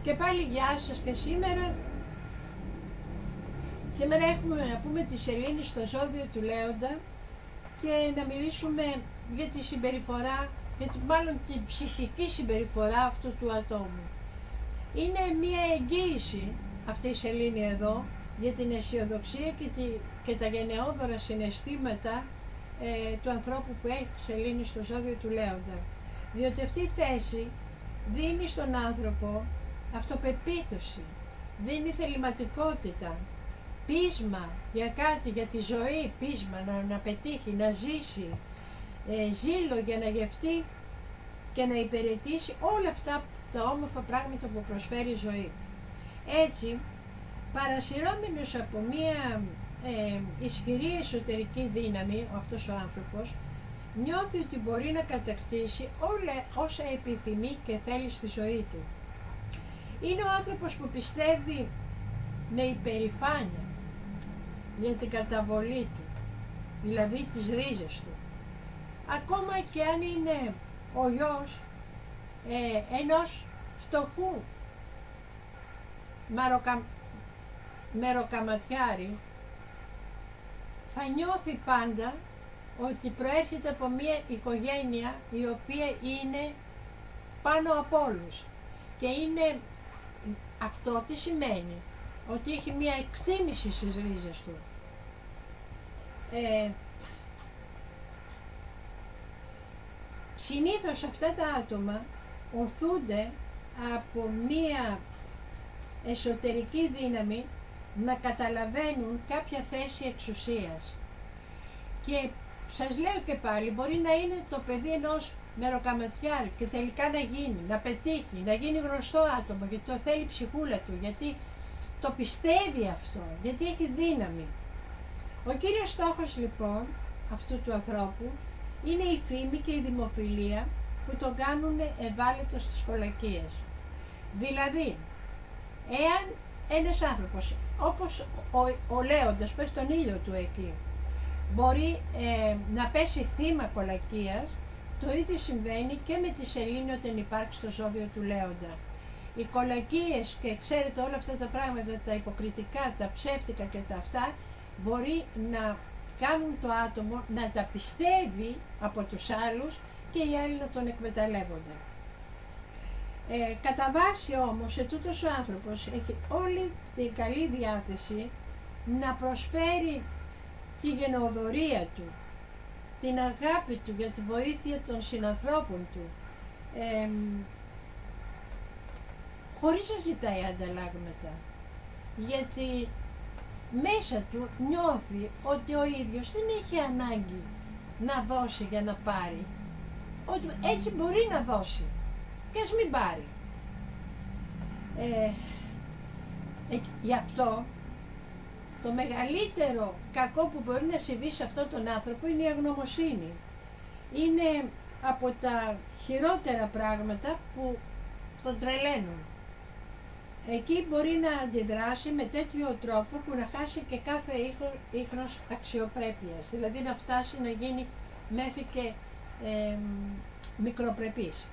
Και πάλι γεια σας και σήμερα έχουμε να πούμε τη σελήνη στο ζώδιο του Λέοντα και να μιλήσουμε για τη συμπεριφορά, μάλλον την ψυχική συμπεριφορά αυτού του ατόμου. Είναι μια εγγύηση αυτή η σελήνη εδώ για την αισιοδοξία και τα γενναιόδωρα συναισθήματα του ανθρώπου που έχει τη σελήνη στο ζώδιο του Λέοντα. Διότι αυτή η θέση δίνει στον άνθρωπο αυτοπεποίθηση, δίνει θεληματικότητα, πείσμα για κάτι, για τη ζωή, πείσμα να πετύχει, να ζήσει, ζήλο για να γευτεί και να υπηρετήσει όλα αυτά τα όμορφα πράγματα που προσφέρει η ζωή. Έτσι, παρασυρώμενος από μία ισχυρή εσωτερική δύναμη, αυτός ο άνθρωπος νιώθει ότι μπορεί να κατακτήσει όλα όσα επιθυμεί και θέλει στη ζωή του. Είναι ο άνθρωπος που πιστεύει με υπερηφάνεια για την καταβολή του, δηλαδή τις ρίζες του. Ακόμα και αν είναι ο γιος ενός φτωχού μεροκαματιάρη, θα νιώθει πάντα ότι προέρχεται από μια οικογένεια η οποία είναι πάνω από όλους. Και είναι αυτό τι σημαίνει? Ότι έχει μια εκτίμηση στις ρίζες του. Συνήθως αυτά τα άτομα οθούνται από μια εσωτερική δύναμη να καταλαβαίνουν κάποια θέση εξουσίας. Και σας λέω και πάλι, μπορεί να είναι το παιδί ενός μεροκαματιάρη και τελικά να γίνει, να πετύχει, να γίνει γνωστό άτομο, γιατί το θέλει η ψυχούλα του, γιατί το πιστεύει αυτό, γιατί έχει δύναμη. Ο κύριος στόχος λοιπόν αυτού του ανθρώπου είναι η φήμη και η δημοφιλία που τον κάνουν ευάλωτο στις κολακίες. Δηλαδή, εάν ένας άνθρωπος όπως ο Λέοντας που έχει τον ήλιο του εκεί μπορεί να πέσει θύμα κολακίας, το ίδιο συμβαίνει και με τη σελήνη όταν υπάρξει στο ζώδιο του Λέοντα. Οι κολακίες και ξέρετε όλα αυτά τα πράγματα, τα υποκριτικά, τα ψεύτικα και τα αυτά, μπορεί να κάνουν το άτομο να τα πιστεύει από τους άλλους και οι άλλοι να τον εκμεταλλεύονται. Κατά βάση όμως, ετούτος ο άνθρωπος έχει όλη την καλή διάθεση να προσφέρει τη γενναιοδωρία του, την αγάπη του για τη βοήθεια των συνανθρώπων του, χωρίς να ζητάει ανταλλάγματα, γιατί μέσα του νιώθει ότι ο ίδιος δεν έχει ανάγκη να δώσει για να πάρει, ότι έτσι μπορεί να δώσει και ας μην πάρει. Γι' αυτό το μεγαλύτερο κακό που μπορεί να συμβεί σε αυτόν τον άνθρωπο είναι η αγνωμοσύνη. Είναι από τα χειρότερα πράγματα που τον τρελαίνουν. Εκεί μπορεί να αντιδράσει με τέτοιο τρόπο που να χάσει και κάθε ίχνος αξιοπρέπειας, δηλαδή να φτάσει να γίνει μέχρι και μικροπρεπής.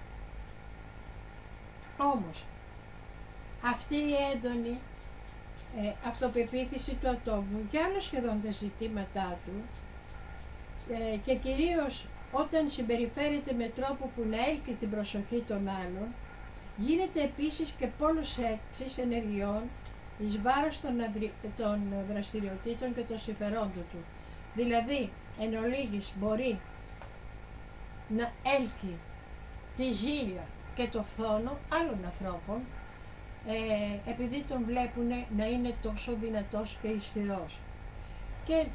Όμως, αυτή η έντονη αυτοπεποίθηση του ατόμου για όλα σχεδόν τα ζητήματά του και κυρίως όταν συμπεριφέρεται με τρόπο που να έλκει την προσοχή των άλλων, γίνεται επίσης και πόλος έξης ενεργειών εις βάρος των δραστηριοτήτων και των συμφερόντων του. Δηλαδή, εν ολίγης μπορεί να έλκει τη ζήλια και το φθόνο άλλων ανθρώπων επειδή τον βλέπουν να είναι τόσο δυνατός και ισχυρός και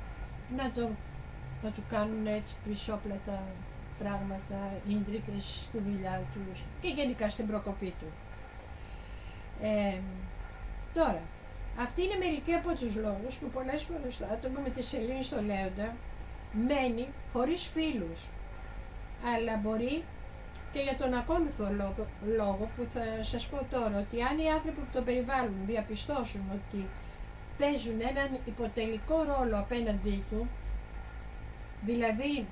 να του κάνουν έτσι πισόπλατα πράγματα, ίντρικες στη δουλειά τους και γενικά στην προκοπή του. Τώρα, αυτοί είναι μερικοί από τους λόγους που πολλές φορές το άτομο με τη σελήνη στο Λέοντα μένει χωρίς φίλους, αλλά μπορεί και για τον ακόλουθο λόγο που θα σας πω τώρα, ότι αν οι άνθρωποι που τον περιβάλλουν διαπιστώσουν ότι παίζουν έναν υποτελικό ρόλο απέναντί του, δηλαδή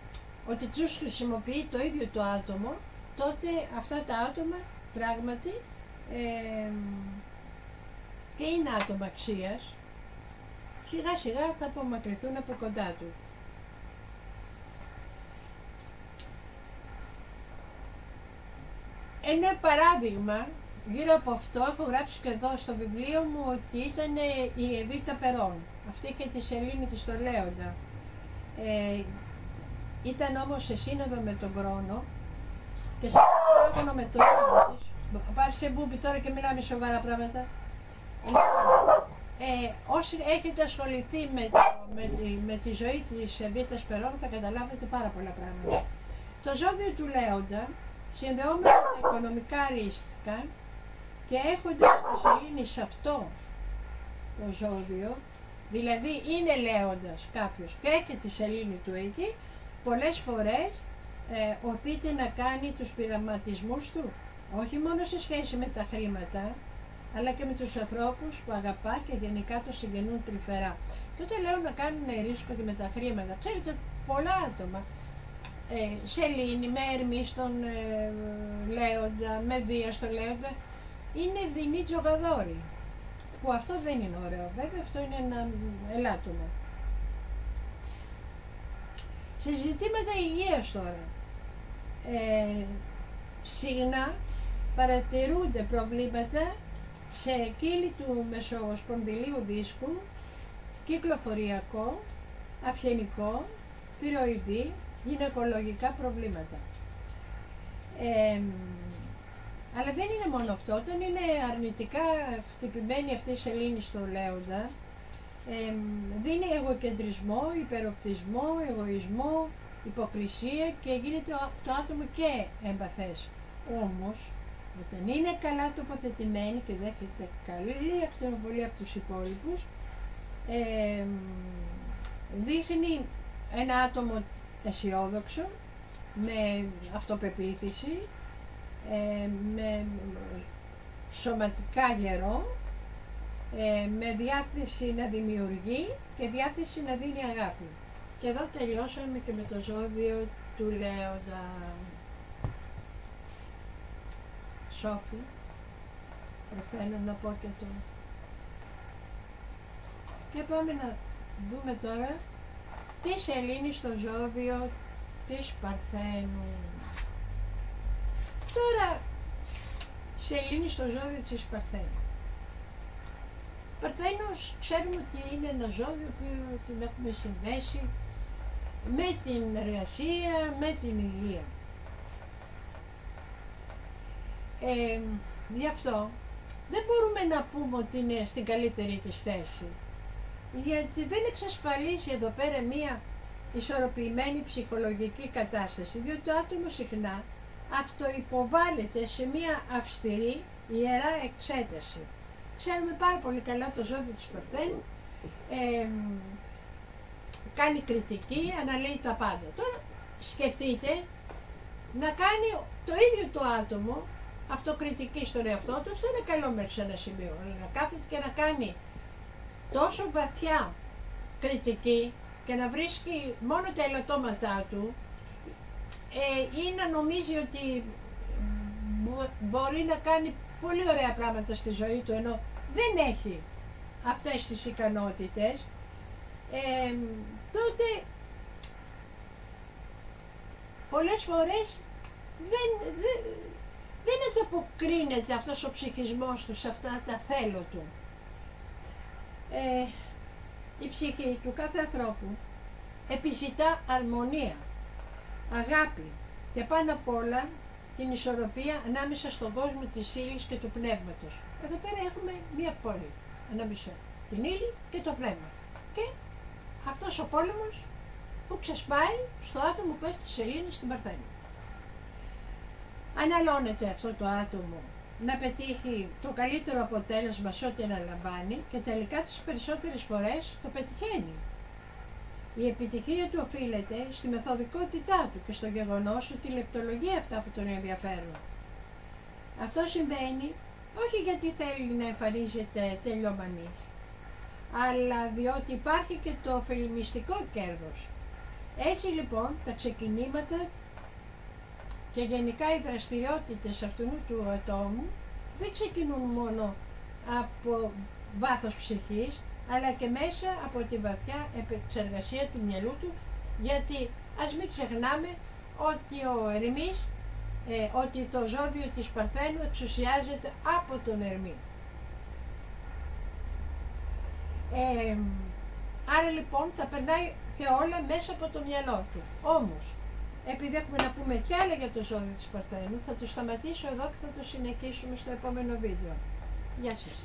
ότι τους χρησιμοποιεί το ίδιο το άτομο, τότε αυτά τα άτομα πράγματι και είναι άτομα αξίας, σιγά σιγά θα απομακρυνθούν από κοντά του. Ένα παράδειγμα γύρω από αυτό έχω γράψει και εδώ στο βιβλίο μου, ότι ήταν η Εβίτα Περών. Αυτή είχε τη σελήνη της στο Λέοντα. Ήταν όμως σε σύνοδο με τον Κρόνο και σε σύνοδο με το όνομα της. Πάρει σε μπούμπι τώρα και μιλάμε σοβαρά πράγματα. Όσοι έχετε ασχοληθεί με τη ζωή της Εβίτας Περών θα καταλάβετε πάρα πολλά πράγματα. Το ζώδιο του Λέοντα, συνδεόμενο με τα οικονομικά ρίστικα και έχοντας τη σελήνη σε αυτό το ζώδιο, δηλαδή είναι Λέοντας κάποιος και έχει τη σελήνη του εκεί, πολλές φορές οθείται να κάνει τους πειραματισμούς του, όχι μόνο σε σχέση με τα χρήματα, αλλά και με τους ανθρώπους που αγαπά και γενικά το συγγενούν τρυφερά. Τότε λέω να κάνουν ρίσκο και με τα χρήματα. Ξέρετε, πολλά άτομα, σελήνη, με Ερμή στον Λέοντα, με Δία στον Λέοντα, είναι δεινοί τζογαδόροι. Που αυτό δεν είναι ωραίο, βέβαια, αυτό είναι ένα ελάττωμα. Σε ζητήματα υγείας τώρα, συχνά παρατηρούνται προβλήματα σε κύλι του μεσοσπονδυλίου δίσκου, κυκλοφοριακό, αυγενικό, θηροειδή, γυναικολογικά προβλήματα. Αλλά δεν είναι μόνο αυτό, όταν είναι αρνητικά χτυπημένη αυτή η σελήνη στο Λέοντα, δίνει εγωκεντρισμό, υπεροπτισμό, εγωισμό, υποκρισία και γίνεται το άτομο και εμπαθές. Όμως, όταν είναι καλά τοποθετημένη και δέχεται καλή ακτινοβολία από τους υπόλοιπους, δείχνει ένα άτομο αισιόδοξο, με αυτοπεποίθηση, με σωματικά γερό, με διάθεση να δημιουργεί και διάθεση να δίνει αγάπη. Και εδώ τελειώσαμε και με το ζώδιο του Λέοντα. Σόφη, θέλω να πω και το. Και πάμε να δούμε τώρα τι σελήνη στο ζώδιο της Παρθένου. Τώρα, σελήνη στο ζώδιο της Παρθένου. Παρθένος ξέρουμε ότι είναι ένα ζώδιο που την έχουμε συνδέσει με την εργασία, με την υγεία. Γι' αυτό δεν μπορούμε να πούμε ότι είναι στην καλύτερη της θέση, γιατί δεν εξασφαλίζει εδώ πέρα μία ισορροπημένη ψυχολογική κατάσταση, διότι το άτομο συχνά αυτοϋποβάλλεται σε μία αυστηρή ιερά εξέταση. Ξέρουμε πάρα πολύ καλά το ζώδιο της Παρθένου, κάνει κριτική, αναλύει τα πάντα. Τώρα σκεφτείτε να κάνει το ίδιο το άτομο αυτοκριτική στον εαυτό του, αυτό είναι καλό μέχρι σε ένα σημείο, αλλά να κάθεται και να κάνει τόσο βαθιά κριτική και να βρίσκει μόνο τα ελαττώματά του ή να νομίζει ότι μπορεί να κάνει πολύ ωραία πράγματα στη ζωή του, ενώ δεν έχει αυτές τις ικανότητες, τότε πολλές φορές δεν ανταποκρίνεται αυτός ο ψυχισμός του σε αυτά τα θέλω του. Η ψυχή του κάθε ανθρώπου επιζητά αρμονία, αγάπη και πάνω απ' όλα την ισορροπία ανάμεσα στον κόσμο της ύλης και του πνεύματος. Εδώ πέρα έχουμε μία πόλη ανάμεσα την ύλη και το πνεύμα. Και αυτός ο πόλεμος που ξεσπάει στο άτομο που έχει τη σελήνη στην Παρθένη. Αναλώνεται αυτό το άτομο να πετύχει το καλύτερο αποτέλεσμα σε ό,τι αναλαμβάνει και τελικά τις περισσότερες φορές το πετυχαίνει. Η επιτυχία του οφείλεται στη μεθοδικότητά του και στο γεγονός ότι λεπτολογεί αυτά που τον ενδιαφέρουν. Αυτό συμβαίνει όχι γιατί θέλει να εμφανίζεται τελειομανή, αλλά διότι υπάρχει και το ωφελημιστικό κέρδος. Έτσι λοιπόν τα ξεκινήματα και γενικά οι δραστηριότητες αυτού του ατόμου δεν ξεκινούν μόνο από βάθος ψυχής, αλλά και μέσα από τη βαθιά επεξεργασία του μυαλού του, γιατί ας μην ξεχνάμε ότι ο Ερμής, ότι το ζώδιο της Παρθένου εξουσιάζεται από τον Ερμή. Άρα λοιπόν θα περνάει και όλα μέσα από το μυαλό του. Όμως, επειδή έχουμε να πούμε κι άλλα για το ζώδιο της Παρθένου, θα το σταματήσω εδώ και θα το συνεχίσουμε στο επόμενο βίντεο. Γεια σας.